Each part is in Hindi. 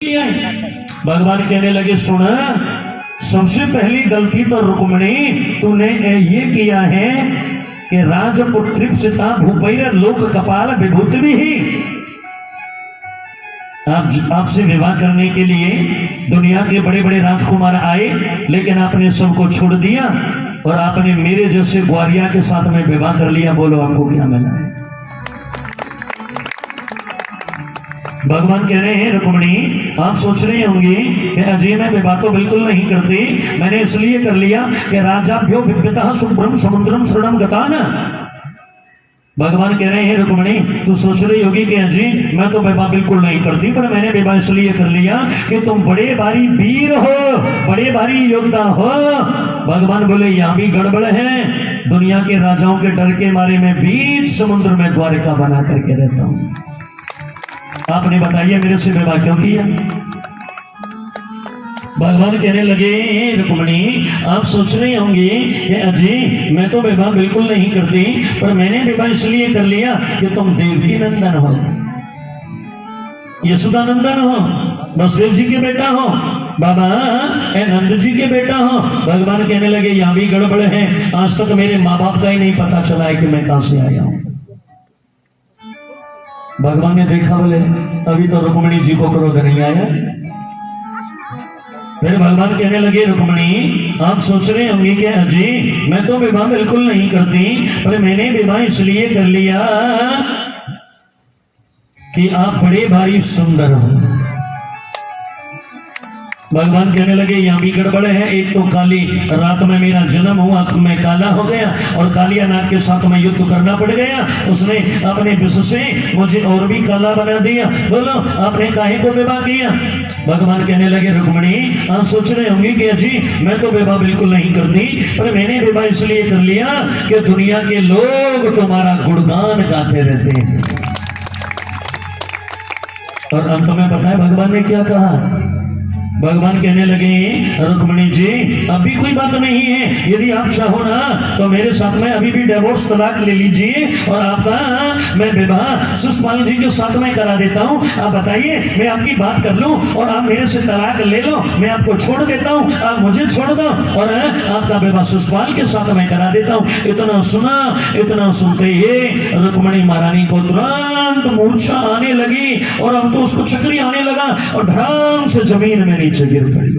भगवान कहने लगे सुन, सबसे पहली गलती तो रुक्मिणी तूने ये किया है कि राजपुत्री सीता भूपैर लोक कपाल विभूति भी ही आपसे विवाह करने के लिए दुनिया के बड़े बड़े राजकुमार आए, लेकिन आपने सबको छोड़ दिया और आपने मेरे जैसे ग्वारिया के साथ में विवाह कर लिया। बोलो आपको क्या मिला है? भगवान कह रहे हैं रुक्मिणी, आप सोच रहे होंगे कि अजय मैं विवाह तो बिल्कुल नहीं करती, मैंने इसलिए कर लिया कि राजाभ्यो विद्युतः शुभ्रम समुद्रम शरणम गता न। भगवान कह रहे हैं रुक्मिणी, तू सोच रही होगी कि अजय मैं तो विवाह बिल्कुल नहीं करती, पर मैंने विवाह इसलिए कर लिया कि तुम बड़े भारी वीर हो, बड़े भारी योद्धा हो। भगवान बोले यहाँ भी गड़बड़ है, दुनिया के राजाओं के डर के मारे मैं बीच समुद्र में द्वारिका बना करके रहता हूँ। आपने बताइए मेरे से विवाह क्यों किया? भगवान कहने लगे रुक्मिणी, आप सोच रहे होंगे कि अजय मैं तो विवाह बिल्कुल नहीं करती, पर मैंने विवाह इसलिए कर लिया कि तुम देवकी नंदन हो, यशोदानंदन हो, वसुदेव जी के बेटा हो, बाबा नंद जी के बेटा हो। भगवान कहने लगे यहाँ भी गड़बड़ है, आज तक मेरे माँ बाप का ही नहीं पता चला है कि मैं कहां से आया हूं। भगवान ने देखा, बोले अभी तो रुक्मिणी जी को क्रोध नहीं आया। फिर भगवान कहने लगे रुक्मिणी, आप सोच रहे होंगे कि अजय मैं तो विवाह बिल्कुल नहीं करती, पर मैंने विवाह इसलिए कर लिया कि आप बड़े भारी सुंदर हो। भगवान कहने लगे यहाँ भी गड़बड़ है, एक तो काली रात में मेरा जन्म हुआ, मैं काला हो गया और कालिया नाग के साथ में युद्ध करना पड़ गया, उसने अपने विष से मुझे और भी काला बना दिया। बोलो आपने काहे को विवाह किया? भगवान कहने लगे रुक्मिणी, आप सोच रहे होंगे कि अजी मैं तो विवाह बिल्कुल नहीं करती, पर मैंने विवाह इसलिए कर लिया कि दुनिया के लोग तुम्हारा गुणगान गाते रहते हैं। और अंत में पता है भगवान ने क्या कहा? भगवान कहने लगे रुक्मिणी जी अभी कोई बात नहीं है, यदि आप चाहो ना तो मेरे साथ में अभी भी डिवोर्स तलाक ले लीजिए और आपका मैं विवाह शिशुपाल जी के साथ में करा देता हूँ। आप बताइए मैं आपकी बात कर लूं और आप मेरे से तलाक ले लो, मैं आपको छोड़ देता हूँ, आप मुझे छोड़ दो और आपका विवाह शिशुपाल के साथ में करा देता हूँ। इतना सुना, इतना सुनते ही रुक्मिणी महारानी को तुरंत मूर्छा आने लगी और अब तो उसको चक्री आने लगा और धड़ाम से जमीन में नीचे गिर पड़ी।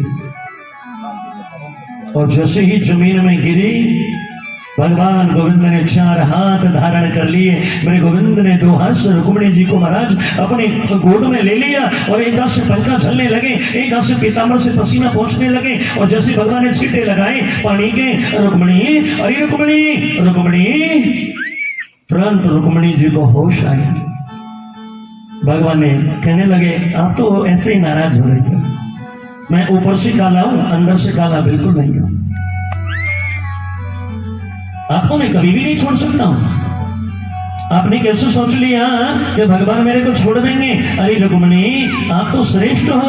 और जैसे ही जमीन में गिरी, भगवान गोविंद ने 4 हाथ धारण कर लिए। मेरे गोविंद ने 2 हाथ से रुक्मिणी जी को महाराज अपने गोद में ले लिया और एक हाथ से पंखा झलने लगे, एक हाथ से पीताम्बर से पसीना पहुंचने लगे और जैसे भगवान ने छींटे लगाए पानी के, रुक्मिणी अरे रुक्मिणी रुक्मिणी, तुरंत रुक्मिणी जी को होश आया। भगवान ने कहने लगे आप तो ऐसे ही नाराज हो रही हो, मैं ऊपर से काला हूं, अंदर से काला बिल्कुल नहीं हूं, आपको मैं कभी भी नहीं छोड़ सकता हूं। आपने कैसे सोच लिया कि भगवान मेरे को छोड़ देंगे? अरे रुक्मिणी आप तो श्रेष्ठ हो,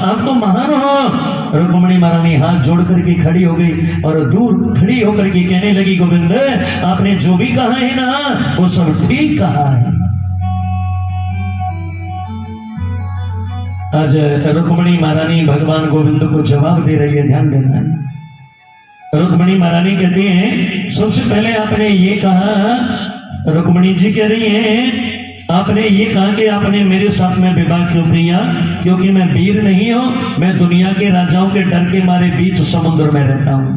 आप तो महान हो। रुक्मिणी महारानी हाथ जोड़ करके खड़ी हो गई और दूर खड़ी होकर के कहने लगी गोविंद आपने जो भी कहा है ना वो सब ठीक कहा है। आज रुक्मिणी महारानी भगवान गोविंद को जवाब दे रही है, ध्यान देना है। रुक्मिणी महारानी कहती है सबसे पहले आपने ये कहा, रुक्मिणी जी कह रही है आपने ये कहा कि आपने मेरे साथ में विवाह क्यों किया? क्योंकि मैं वीर नहीं हूं, मैं दुनिया के राजाओं के डर के मारे बीच समुद्र में रहता हूं।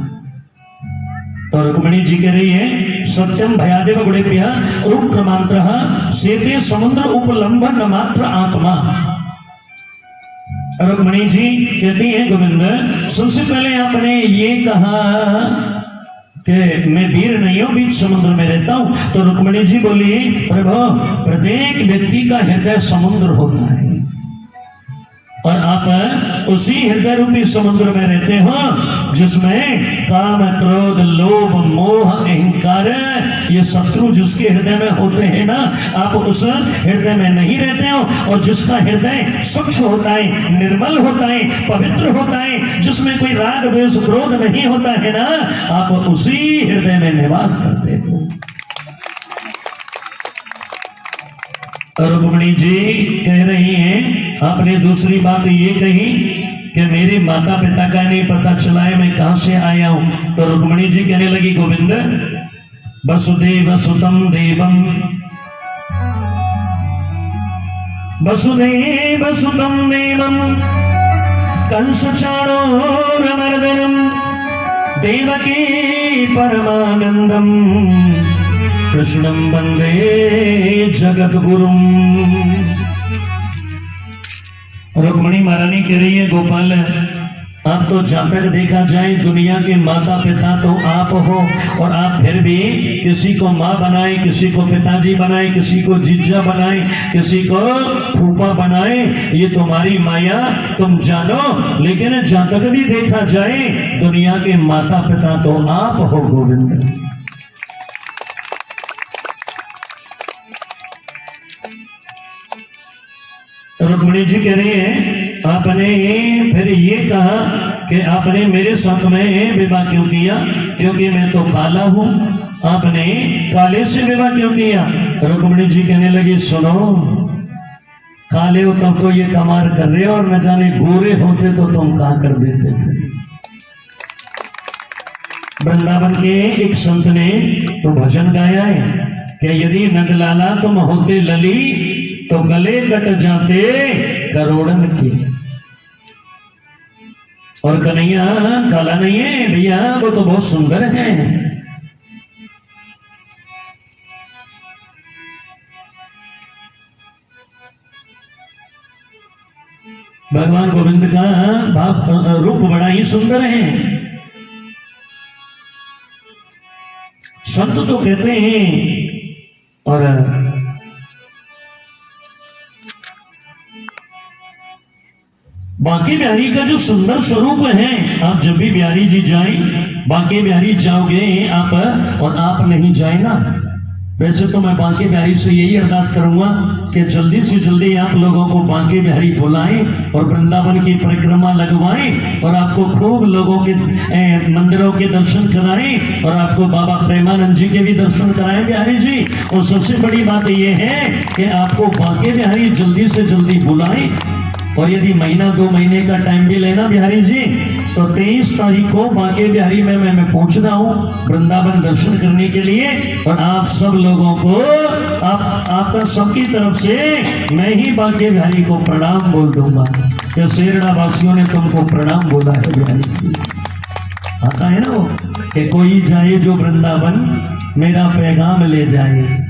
तो रुक्मिणी जी कह रही है सत्यम भयादेव गुणेभ्यः रुक्रमांत्रः सेते समुद्र उपलंबन मात्र आत्मा। रुक्मिणी जी कहती हैं गोविंद सबसे पहले आपने ये कहा कि मैं वीर नहीं हूं, बीच समुद्र में रहता हूं। तो रुक्मिणी जी बोली प्रभु प्रत्येक व्यक्ति का हृदय समुद्र होता है और आप उसी हृदय रूपी समुद्र में रहते हो जिसमें काम क्रोध लोभ मोह अहंकार ये शत्रु जिसके हृदय में होते हैं ना, आप उस हृदय में नहीं रहते हो। और जिसका हृदय स्वच्छ होता है, निर्मल होता है, पवित्र होता है, जिसमें कोई राग द्वेष क्रोध नहीं होता है ना, आप उसी हृदय में निवास करते हो। रुक्मिणी जी कह रही हैं आपने दूसरी बात ये कही कि मेरे माता पिता का नहीं पता चला है मैं कहां से आया हूं। तो रुक्मणी जी कहने लगी गोविंद वसुदेव सुतम देवम वसुदेव सुतम देवम कंस चाणूरमर्दनम देवकी परमानंदम कृष्णं वंदे जगद्गुरुम। रुक्मणी महारानी कह रही है गोपाल आप तो जहां तक देखा जाए दुनिया के माता पिता तो आप हो और आप फिर भी किसी को माँ बनाए, किसी को पिताजी बनाए, किसी को जीजा बनाए, किसी को फूफा बनाए, ये तुम्हारी माया तुम जानो। लेकिन जहां तक भी देखा जाए दुनिया के माता पिता तो आप हो गोविंद। रुक्मणी जी कह रही है आपने फिर ये कहा कि आपने मेरे साथ में विवाह क्यों किया, क्योंकि मैं तो काला हूं। आपने काले से विवाह क्यों किया। रुक्मणी जी कहने लगी सुनो काले हो तब तो ये कमार कर रहे हो और न जाने गोरे होते तो तुम कहा कर देते थे। वृंदावन के एक संत ने तो भजन गाया है कि यदि नंदलाला तुम होते लली तो गले कट जाते करोड़न के। और कन्हैया काला नहीं है भैया, वो तो बहुत सुंदर है। भगवान गोविंद का भाव रूप बड़ा ही सुंदर है। संत तो कहते हैं और बांके बिहारी का जो सुंदर स्वरूप है, आप जब भी बिहारी जी जाएं बांके बिहारी जाओगे आप और आप नहीं जाए ना। वैसे तो मैं बांके बिहारी से यही अरदास करूंगा कि जल्दी से जल्दी आप लोगों को बांके बिहारी बुलाएं और वृंदावन की परिक्रमा लगवाएं और आपको खूब लोगों के मंदिरों के दर्शन कराएं और आपको बाबा प्रेमानंद जी के भी दर्शन कराएं बिहारी जी। और सबसे बड़ी बात यह है कि आपको बांके बिहारी जल्दी से जल्दी बुलाएं। और यदि महीना 2 महीने का टाइम भी लेना बिहारी जी तो 23 तारीख को बांके बिहारी में मैं पहुंच रहा हूं वृंदावन दर्शन करने के लिए। और आप सब लोगों को आपका सबकी तरफ से मैं ही बांके बिहारी को प्रणाम बोल दूंगा कि शेरड़ा वासियों ने तुमको प्रणाम बोला है बिहारी जी। आता है ना वो कि कोई जाए जो वृंदावन मेरा पैगाम ले जाए।